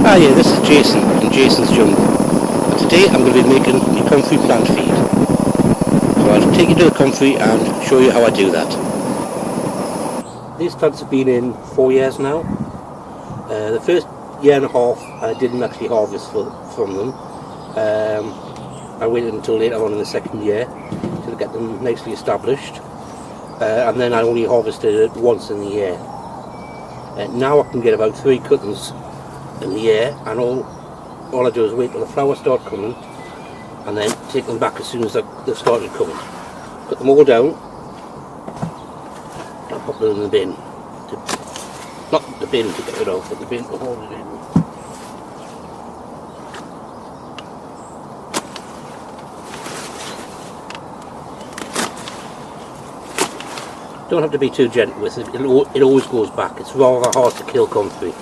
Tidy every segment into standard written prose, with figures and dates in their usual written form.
Hi, yeah, this is Jason in Jason's Jungle. And today I'm going to be making a comfrey plant feed. So I'll take you to the comfrey and show you how I do that. These plants have been in 4 years now. The first year and a half I didn't actually harvest from them. I waited until later on in the second year to get them nicely established. And then I only harvested it once in the year. Now I can get about 3 cuttings in the year, and all I do is wait till the flowers start coming and then take them back as soon as they've started coming. Put them all down and put them in the bin. Not the bin to get rid of, but the bin to hold it in. Don't have to be too gentle with it, it always goes back. It's rather hard to kill comfrey.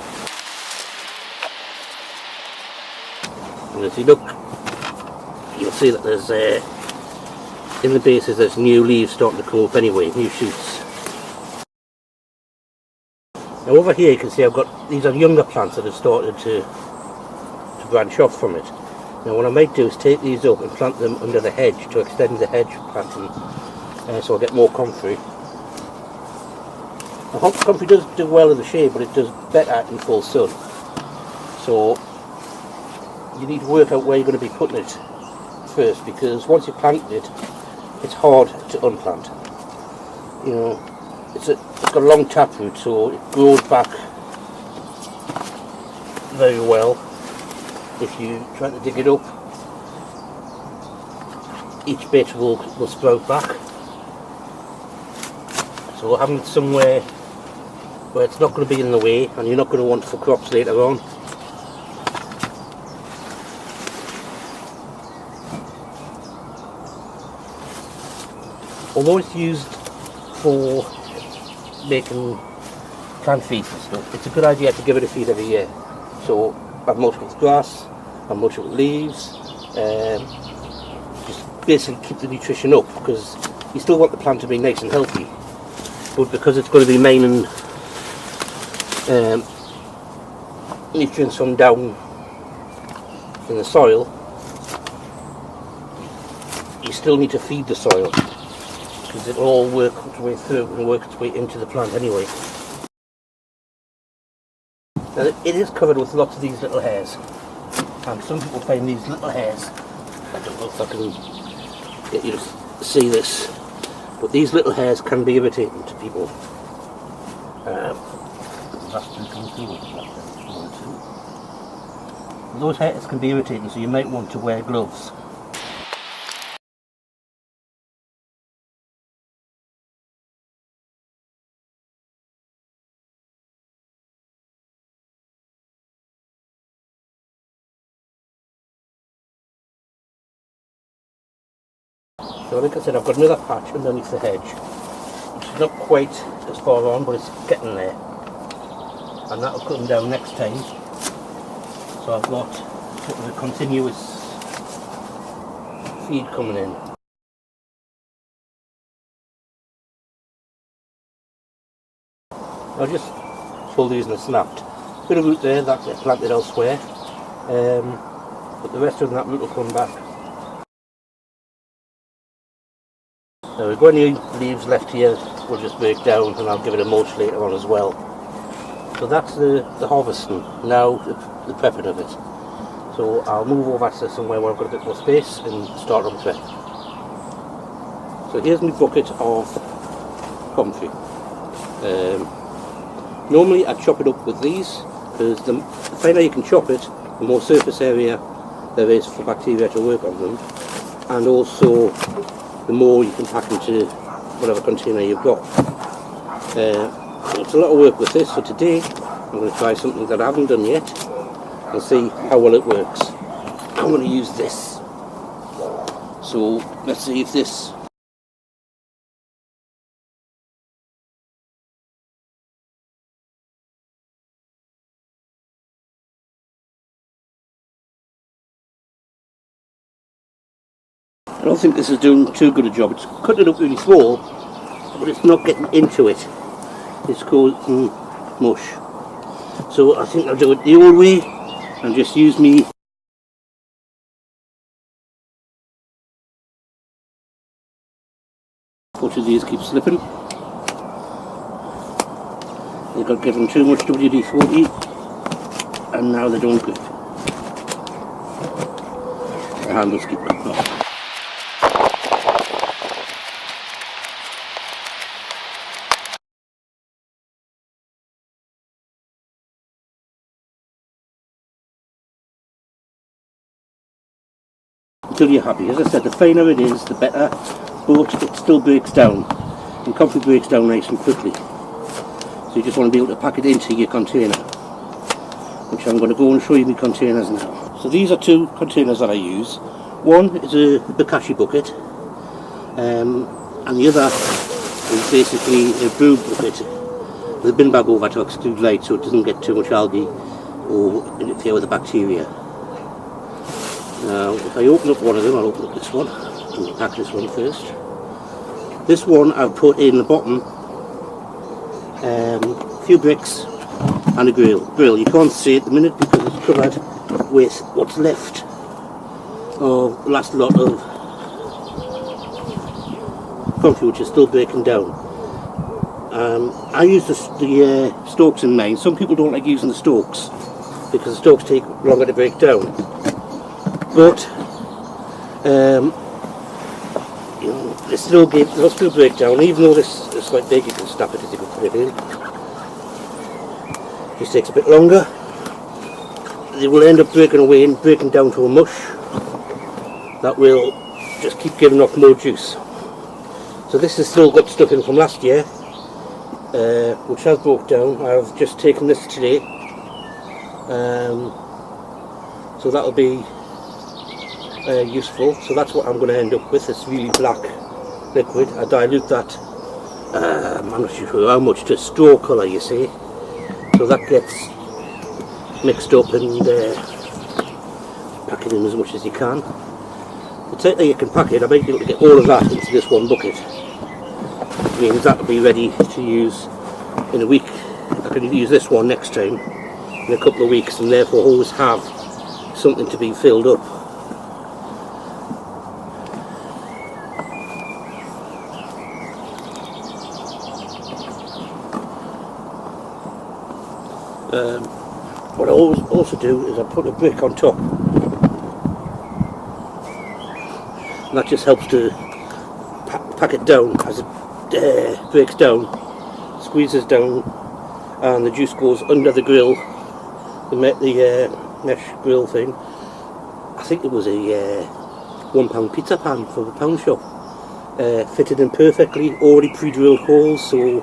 And if you look, you'll see that there's in the bases there's new leaves starting to come up anyway, new shoots. Now over here you can see I've got, these are younger plants that have started to branch off from it. Now what I might do is take these up and plant them under the hedge to extend the hedge planting, so I'll get more comfrey. Now, comfrey does do well in the shade, but it does better in full sun. So you need to work out where you're going to be putting it first, because once you've planted it, it's hard to unplant. You know, it's got a long taproot, so it grows back very well. If you try to dig it up, each bit will sprout back. So having it somewhere where it's not going to be in the way and you're not going to want for crops later on. Although it's used for making plant feeds and stuff, it's a good idea to give it a feed every year. So I mulch it with grass, I mulch it with leaves, just basically keep the nutrition up, because you still want the plant to be nice and healthy, but because it's going to be mining nutrients from down in the soil, you still need to feed the soil, because it'll all work its way through and work its way into the plant anyway. Now it is covered with lots of these little hairs, and some people find these little hairs, I don't know if I can get you to see this, but these little hairs can be irritating to people. Those hairs can be irritating, so you might want to wear gloves. So like I said, I've got another patch underneath the hedge, which is not quite as far on, but it's getting there, and that'll come down next time. So I've got sort of a continuous feed coming in. I'll just pull these and they're snapped. Bit of root there, that gets planted elsewhere, but the rest of that root will come back. Now we've got any leaves left here, we'll just break down and I'll give it a mulch later on as well. So that's the harvesting, now the prepping of it. So I'll move over to somewhere where I've got a bit more space and start on the prep. So here's my bucket of comfrey. Normally I chop it up with these, because the finer you can chop it, the more surface area there is for bacteria to work on them, and also the more you can pack into whatever container you've got. It's a lot of work with this, so today I'm going to try something that I haven't done yet and see how well it works. I'm going to use this. So let's see if this I don't think this is doing too good a job. It's cutting it up really small, but it's not getting into it. It's causing mush. So I think I'll do it the old way and just use me which of these keep slipping. They got given too much WD-40 and now they don't grip. The handles keep coming off. Until you're happy. As I said, the finer it is, the better, but it still breaks down. And Comfrey breaks down nice and quickly. So you just want to be able to pack it into your container, which I'm going to go and show you my containers now. So these are two containers that I use. One is a Bokashi bucket, and the other is basically a brew bucket with a bin bag over to exclude light so it doesn't get too much algae or interfere with the bacteria. Now, if I open up one of them, I'll open up this one. I'll pack this one first. This one I've put in the bottom a few bricks and a grill. You can't see it at the minute because it's covered with what's left of the last lot of Comfrey, which is still breaking down. I use the stalks in mine. Some people don't like using the stalks because the stalks take longer to break down. But you know, they'll still break down. Even though this is quite big, you can snap it as you can put it in. This takes a bit longer. They will end up breaking away and breaking down to a mush that will just keep giving off more juice. So this has still got stuff in from last year, which has broke down. I've just taken this today, so that'll be useful. So that's what I'm going to end up with, this really black liquid. I dilute that, I'm not sure how much, to straw colour, you see, so that gets mixed up, and pack it in as much as you can. The tighter you can pack it, I might be able to get all of that into this one bucket, which means that will be ready to use in a week. I can use this one next time in a couple of weeks, and therefore always have something to be filled up. What I always also do is I put a brick on top, and that just helps to pack it down as it breaks down, squeezes down, and the juice goes under the grill, the mesh grill thing. I think it was a £1 pizza pan from a pound shop, fitted in perfectly, already pre-drilled holes, so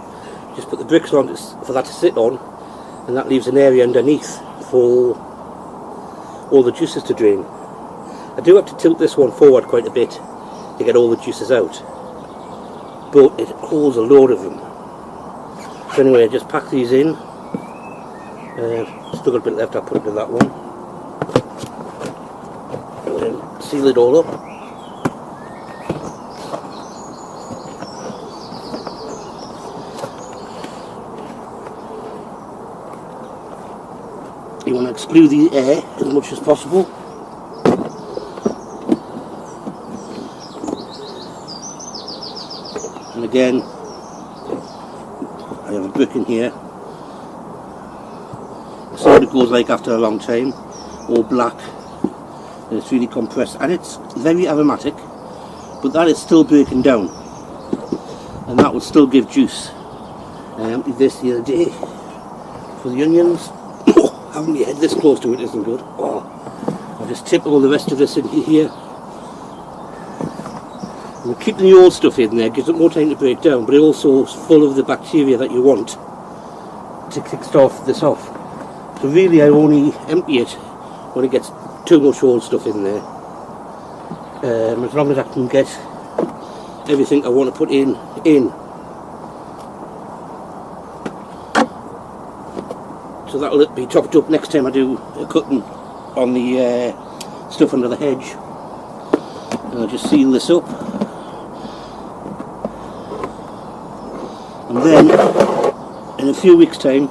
just put the bricks on for that to sit on, and that leaves an area underneath for all the juices to drain. I do have to tilt this one forward quite a bit to get all the juices out, but it holds a load of them. So anyway, I just pack these in. Still got a bit left, I'll put it in that one, and then seal it all up. You want to exclude the air as much as possible. And again, I have a brick in here. See what it goes like after a long time, all black, and it's really compressed, and it's very aromatic, but that is still breaking down, and that would still give juice. I emptied this the other day for the onions. Having my head this close to it isn't good. I'll just tip all the rest of this in here. And keeping the old stuff in there gives it more time to break down, but it also is full of the bacteria that you want to kickstart this off. So really I only empty it when it gets too much old stuff in there. As long as I can get everything I want to put in. So that'll be topped up next time I do a cutting on the stuff under the hedge. And I'll just seal this up. And then in a few weeks time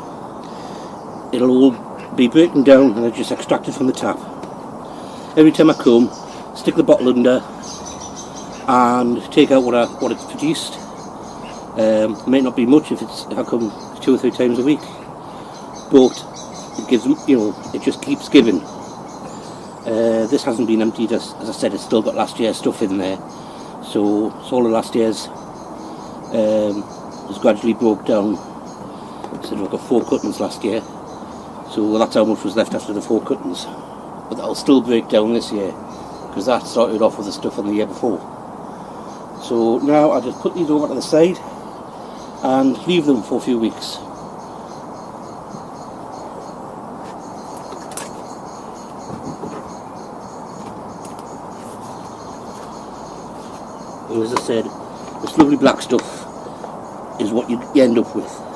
it'll all be breaking down, and I just extract it from the tap. Every time I come, stick the bottle under and take out what it's produced. It might not be much if I come 2 or 3 times a week, but it gives, it just keeps giving. This hasn't been emptied, as I said. It's still got last year's stuff in there, so it's all the last year's. Was gradually broke down. So I got 4 cuttings last year, so that's how much was left after the 4 cuttings. But that'll still break down this year, because that started off with the stuff from the year before. So now I just put these over to the side and leave them for a few weeks. And as I said, this lovely black stuff is what you end up with.